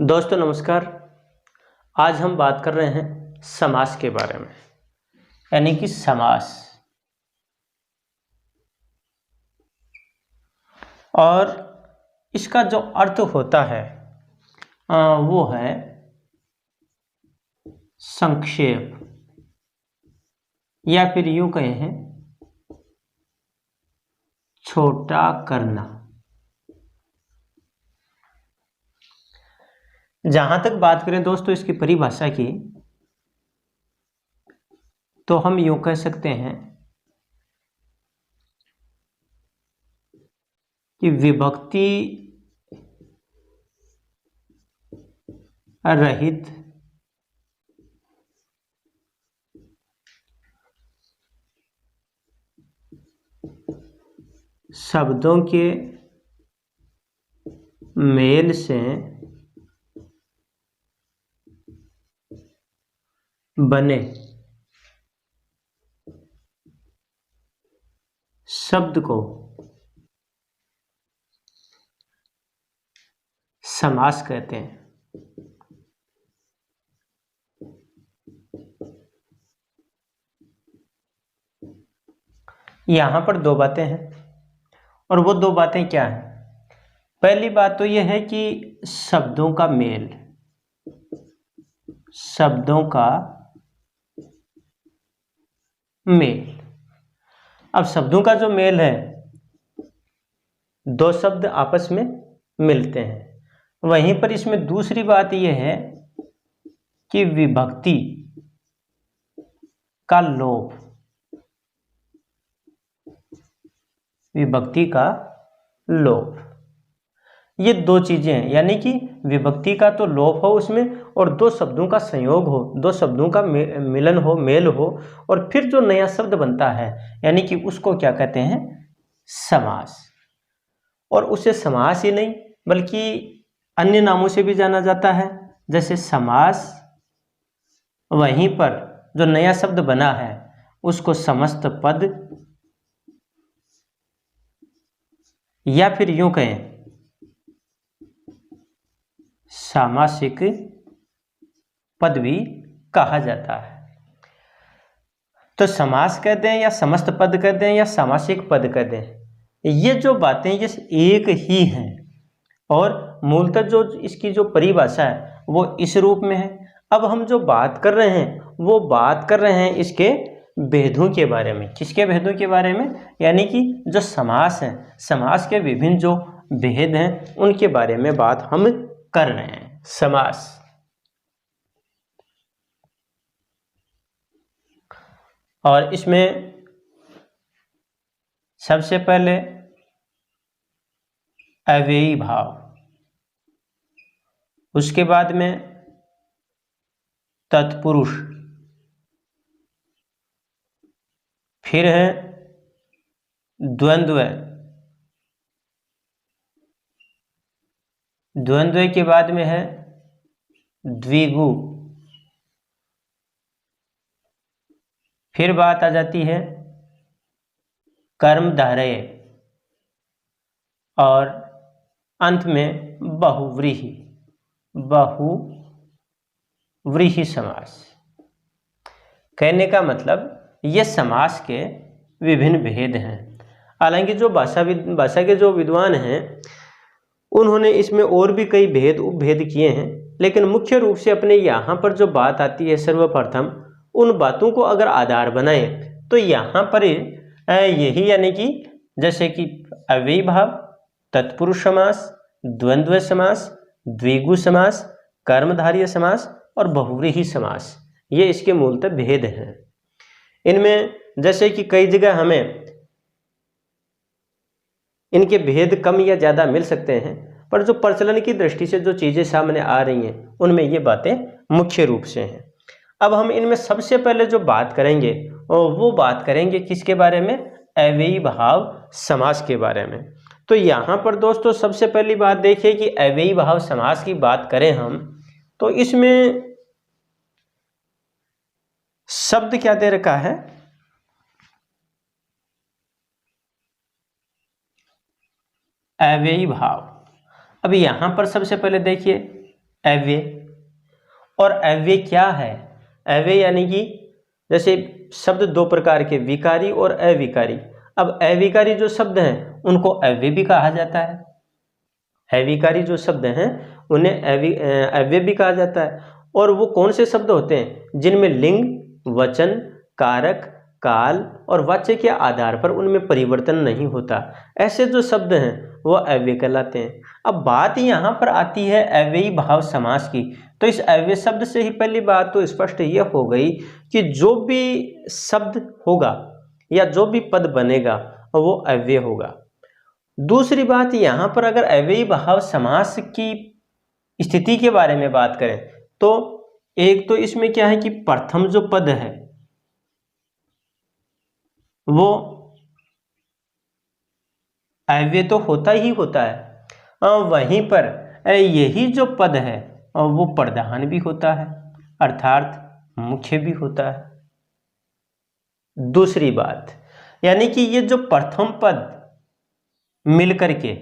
दोस्तों नमस्कार। आज हम बात कर रहे हैं समास के बारे में, यानी कि समास। और इसका जो अर्थ होता है वो है संक्षेप, या फिर यूं कहें छोटा करना। जहां तक बात करें दोस्तों इसकी परिभाषा की, तो हम यूं कह सकते हैं कि विभक्ति रहित शब्दों के मेल से बने शब्द को समास कहते हैं। यहां पर दो बातें हैं, और वो दो बातें क्या हैं? पहली बात तो यह है कि शब्दों का मेल, शब्दों का मेल। अब शब्दों का जो मेल है, दो शब्द आपस में मिलते हैं। वहीं पर इसमें दूसरी बात यह है कि विभक्ति का लोप, विभक्ति का लोप, ये दो चीजें हैं। यानी कि विभक्ति का तो लोप हो उसमें, और दो शब्दों का संयोग हो, दो शब्दों का मिलन हो, मेल हो, और फिर जो नया शब्द बनता है, यानी कि उसको क्या कहते हैं? समास। और उसे समास ही नहीं बल्कि अन्य नामों से भी जाना जाता है, जैसे समास। वहीं पर जो नया शब्द बना है उसको समस्त पद, या फिर यूं कहें सामासिक पद भी कहा जाता है। तो समास कहते हैं, या समस्त पद कहते हैं, या सामासिक पद कहते हैं, ये जो बातें ये एक ही हैं। और मूलतः जो इसकी जो परिभाषा है वो इस रूप में है। अब हम जो बात कर रहे हैं वो बात कर रहे हैं इसके भेदों के बारे में। किसके भेदों के बारे में? यानी कि जो समास है, समास के विभिन्न जो भेद हैं उनके बारे में बात हम कर रहे हैं। समास, और इसमें सबसे पहले अव्ययी भाव, उसके बाद में तत्पुरुष, फिर है द्वंद्व, द्वंद्व के बाद में है द्विगु, फिर बात आ जाती है कर्मधारय, और अंत में बहुव्रीहि, बहुव्रीहि समास। कहने का मतलब ये समास के विभिन्न भेद हैं। हालांकि जो भाषा के जो विद्वान हैं उन्होंने इसमें और भी कई भेद उपभेद किए हैं, लेकिन मुख्य रूप से अपने यहाँ पर जो बात आती है, सर्वप्रथम उन बातों को अगर आधार बनाए तो यहाँ पर यही, यानी कि जैसे कि अव्ययी भाव, तत्पुरुष समास, द्वंद्व समास, द्विगु समास, कर्मधारय समास और बहुव्रीहि समास, ये इसके मूलतः भेद हैं। इनमें जैसे कि कई जगह हमें इनके भेद कम या ज़्यादा मिल सकते हैं, पर जो प्रचलन की दृष्टि से जो चीज़ें सामने आ रही हैं उनमें ये बातें मुख्य रूप से हैं। अब हम इनमें सबसे पहले जो बात करेंगे वो बात करेंगे किसके बारे में? अव्ययी भाव समास के बारे में। तो यहाँ पर दोस्तों सबसे पहली बात देखिए कि अव्ययी भाव समास की बात करें हम, तो इसमें शब्द क्या दे रखा है? अव्ययी भाव। अब यहाँ पर सबसे पहले देखिए अव्यय। और अव्यय क्या है? अव्यय यानी कि जैसे शब्द दो प्रकार के, विकारी और अविकारी। अब अविकारी जो शब्द हैं उनको अव्यय भी कहा जाता है, अविकारी जो शब्द हैं उन्हें अव्यय भी कहा जाता है। और वो कौन से शब्द होते हैं? जिनमें लिंग, वचन, कारक, काल और वाच्य के आधार पर उनमें परिवर्तन नहीं होता, ऐसे जो शब्द हैं वो अव्यय कहलाते हैं। अब बात यहाँ पर आती है अव्ययी भाव समास की। तो इस अव्यय शब्द से ही पहली बात तो स्पष्ट ये हो गई कि जो भी शब्द होगा या जो भी पद बनेगा वो अव्यय होगा। दूसरी बात, यहाँ पर अगर अव्ययी भाव समास की स्थिति के बारे में बात करें तो एक तो इसमें क्या है कि प्रथम जो पद है वो अव्यय तो होता ही होता है, वहीं पर यही जो पद है वो प्रधान भी होता है, अर्थात मुख्य भी होता है। दूसरी बात, यानी कि ये जो प्रथम पद मिलकर के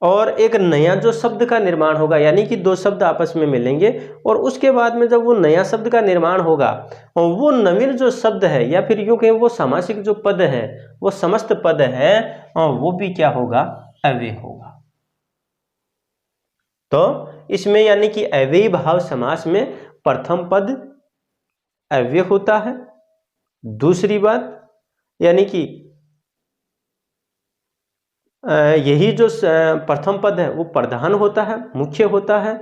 और एक नया जो शब्द का निर्माण होगा, यानी कि दो शब्द आपस में मिलेंगे और उसके बाद में जब वो नया शब्द का निर्माण होगा, वो नवीन जो शब्द है या फिर यूं कहें वो सामासिक जो पद है, वो समस्त पद है, वो भी क्या होगा? अव्यय होगा। तो इसमें यानी कि अव्ययी भाव समास में प्रथम पद अव्यय होता है। दूसरी बात, यानी कि यही जो प्रथम पद है वो प्रधान होता है, मुख्य होता है।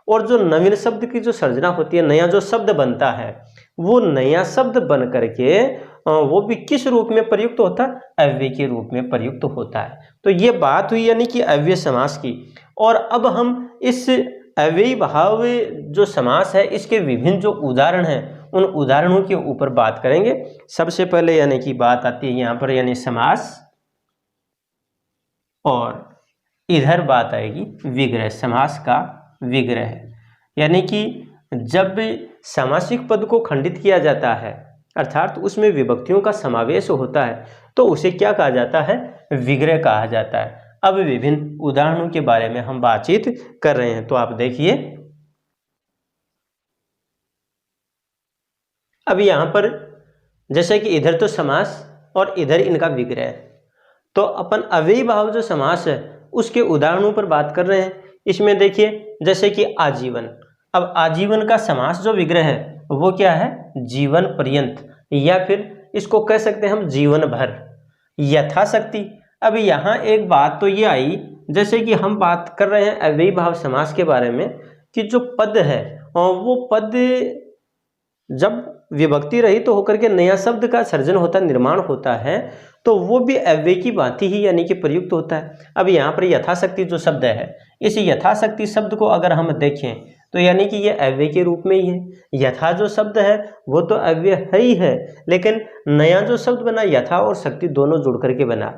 और जो नवीन शब्द की जो सर्जना होती है, नया जो शब्द बनता है, वो नया शब्द बन करके वो भी किस रूप में प्रयुक्त होता है? अव्यय के रूप में प्रयुक्त होता है। तो ये बात हुई यानी कि अव्यय समास की। और अब हम इस अव्ययी भाव जो समास है इसके विभिन्न जो उदाहरण हैं उन उदाहरणों के ऊपर बात करेंगे। सबसे पहले यानी कि बात आती है यहाँ पर यानी समास, और इधर बात आएगी विग्रह, समास का विग्रह। यानी कि जब सामासिक पद को खंडित किया जाता है अर्थात उसमें विभक्तियों का समावेश होता है तो उसे क्या कहा जाता है? विग्रह कहा जाता है। अब विभिन्न उदाहरणों के बारे में हम बातचीत कर रहे हैं, तो आप देखिए अब यहाँ पर जैसे कि इधर तो समास और इधर इनका विग्रह, तो अपन अव्ययी भाव जो समास है उसके उदाहरणों पर बात कर रहे हैं। इसमें देखिए जैसे कि आजीवन। अब आजीवन का समास जो विग्रह है वो क्या है? जीवन पर्यंत, या फिर इसको कह सकते हैं हम जीवन भर, यथाशक्ति। अब यहाँ एक बात तो ये आई, जैसे कि हम बात कर रहे हैं अव्ययी भाव समास के बारे में कि जो पद है वो पद जब विभक्ति रहित तो होकर के नया शब्द का सर्जन होता, निर्माण होता है, तो वो भी अव्यय की भांति ही यानी कि प्रयुक्त होता है। अब यहाँ पर यथाशक्ति जो शब्द है, इस यथाशक्ति शब्द को अगर हम देखें तो यानी कि ये अव्यय के रूप में ही है। यथा जो शब्द है वो तो अव्यय है ही है, लेकिन नया जो शब्द बना यथा और शक्ति दोनों जुड़ करके बना,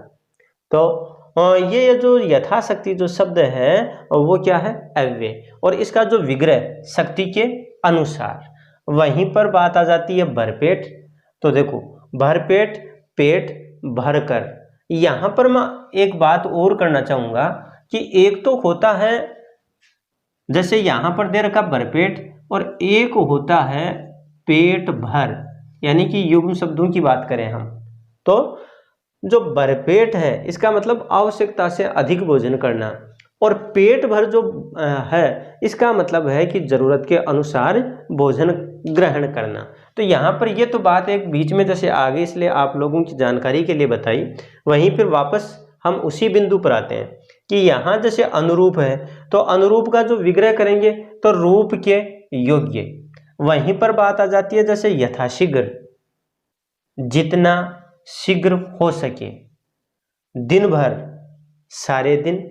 तो ये जो यथाशक्ति जो शब्द है वो क्या है? अव्यय। और इसका जो विग्रह शक्ति के अनुसार। वहीं पर बात आ जाती है भरपेट। तो देखो भरपेट, पेट भरकर। यहाँ पर मैं एक बात और करना चाहूँगा कि एक तो होता है जैसे यहाँ पर दे रखा भरपेट, और एक होता है पेट भर, यानी कि युग्म शब्दों की बात करें हम तो जो भरपेट है इसका मतलब आवश्यकता से अधिक भोजन करना, और पेट भर जो है इसका मतलब है कि जरूरत के अनुसार भोजन ग्रहण करना। तो यहाँ पर ये तो बात एक बीच में जैसे आगे इसलिए आप लोगों की जानकारी के लिए बताई, वहीं फिर वापस हम उसी बिंदु पर आते हैं कि यहाँ जैसे अनुरूप है तो अनुरूप का जो विग्रह करेंगे तो रूप के योग्य। वहीं पर बात आ जाती है जैसे यथाशीघ्र, जितना शीघ्र हो सके, दिन भर, सारे दिन।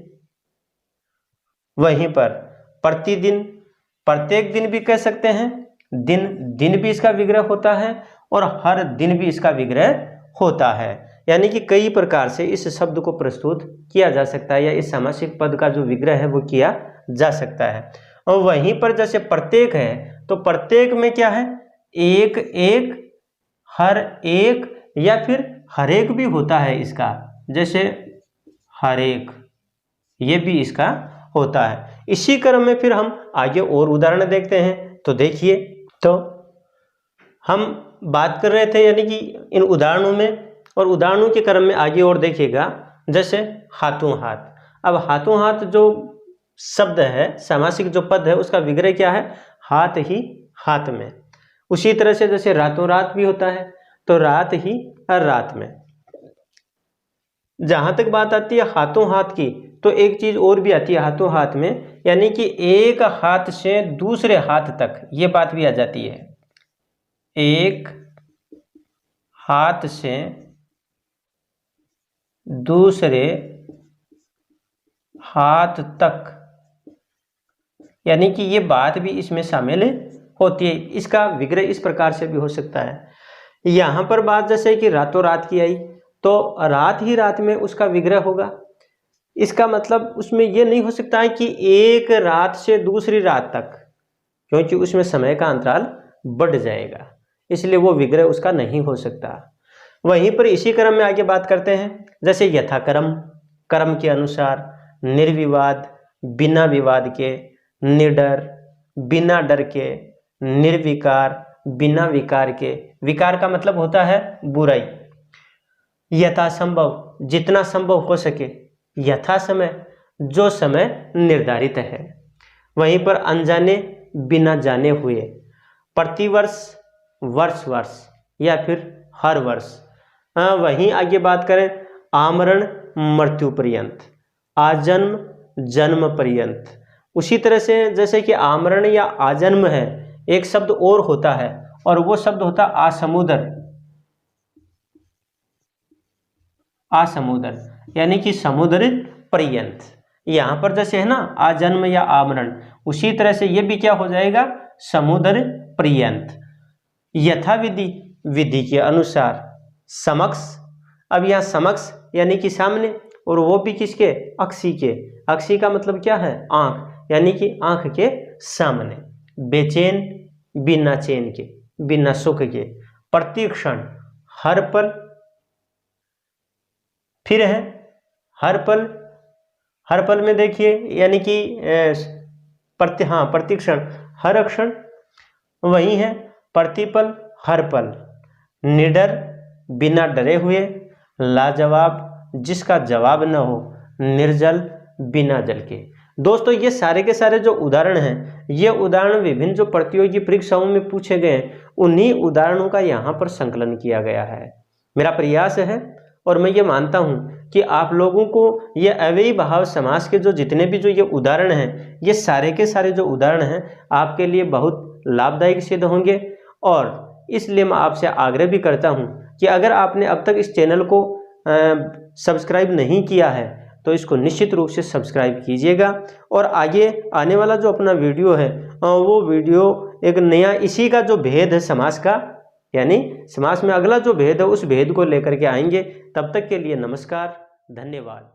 वहीं पर प्रतिदिन, प्रत्येक दिन भी कह सकते हैं, दिन, दिन भी इसका विग्रह होता है और हर दिन भी इसका विग्रह होता है। यानी कि कई प्रकार से इस शब्द को प्रस्तुत किया जा सकता है या इस सामासिक पद का जो विग्रह है वो किया जा सकता है। और वहीं पर जैसे प्रत्येक है तो प्रत्येक में क्या है? एक एक, हर एक, या फिर हर एक भी होता है इसका, जैसे हर एक, ये भी इसका होता है। इसी क्रम में फिर हम आगे और उदाहरण देखते हैं। तो देखिए, तो हम बात कर रहे थे यानी कि इन उदाहरणों में, और उदाहरणों के क्रम में आगे और देखिएगा, जैसे हाथों हाथ। अब हाथों हाथ जो शब्द है, सामासिक जो पद है, उसका विग्रह क्या है? हाथ ही हाथ में। उसी तरह से जैसे रातों रात भी होता है, तो रात ही रात में। जहां तक बात आती है हाथों हाथ की, तो एक चीज और भी आती है हाथों हाथ में, यानी कि एक हाथ से दूसरे हाथ तक, ये बात भी आ जाती है। एक हाथ से दूसरे हाथ तक, यानी कि ये बात भी इसमें शामिल होती है। इसका विग्रह इस प्रकार से भी हो सकता है। यहां पर बात जैसे कि रातों रात की आई, तो रात ही रात में उसका विग्रह होगा। इसका मतलब उसमें यह नहीं हो सकता है कि एक रात से दूसरी रात तक, क्योंकि उसमें समय का अंतराल बढ़ जाएगा, इसलिए वो विग्रह उसका नहीं हो सकता। वहीं पर इसी क्रम में आगे बात करते हैं, जैसे यथाक्रम, क्रम के अनुसार, निर्विवाद, बिना विवाद के, निडर, बिना डर के, निर्विकार, बिना विकार के। विकार का मतलब होता है बुराई। यथासंभव, जितना संभव हो सके। यथा समय, जो समय निर्धारित है। वहीं पर अनजाने, बिना जाने हुए। प्रतिवर्ष, वर्ष वर्ष या फिर हर वर्ष। वहीं आगे बात करें, आमरण, मृत्यु पर्यंत, आजन्म, जन्म पर्यंत। उसी तरह से जैसे कि आमरण या आजन्म है, एक शब्द और होता है, और वो शब्द होता आसमुदर। आसमुदर यानी कि समुद्र पर्यंत। यहां पर जैसे है ना आजन्म या आमरण, उसी तरह से ये भी क्या हो जाएगा? समुद्र पर्यंत। यथाविधि, विधि के अनुसार। समक्ष, अब यहाँ समक्ष यानी कि सामने, और वो भी किसके? अक्षी के। अक्षी का मतलब क्या है? आंख, यानी कि आंख के सामने। बेचैन, बिना चैन के, बिना सुख के। प्रतिक्षण, हर पल। फिर है हर पल। हर पल में देखिए यानी कि प्रतिक्षण, हर क्षण। वही है प्रतिपल, हर पल। निडर, बिना डरे हुए। लाजवाब, जिसका जवाब न हो। निर्जल, बिना जल के। दोस्तों, ये सारे के सारे जो उदाहरण हैं, ये उदाहरण विभिन्न जो प्रतियोगी परीक्षाओं में पूछे गए हैं, उन्हीं उदाहरणों का यहाँ पर संकलन किया गया है। मेरा प्रयास है, और मैं ये मानता हूँ कि आप लोगों को ये अव्ययी भाव समास के जो जितने भी जो ये उदाहरण हैं, ये सारे के सारे जो उदाहरण हैं, आपके लिए बहुत लाभदायक सिद्ध होंगे। और इसलिए मैं आपसे आग्रह भी करता हूँ कि अगर आपने अब तक इस चैनल को सब्सक्राइब नहीं किया है, तो इसको निश्चित रूप से सब्सक्राइब कीजिएगा। और आगे आने वाला जो अपना वीडियो है, वो वीडियो एक नया इसी का जो भेद है समास का, यानी समास में अगला जो भेद है, उस भेद को लेकर के आएंगे। तब तक के लिए नमस्कार, धन्यवाद।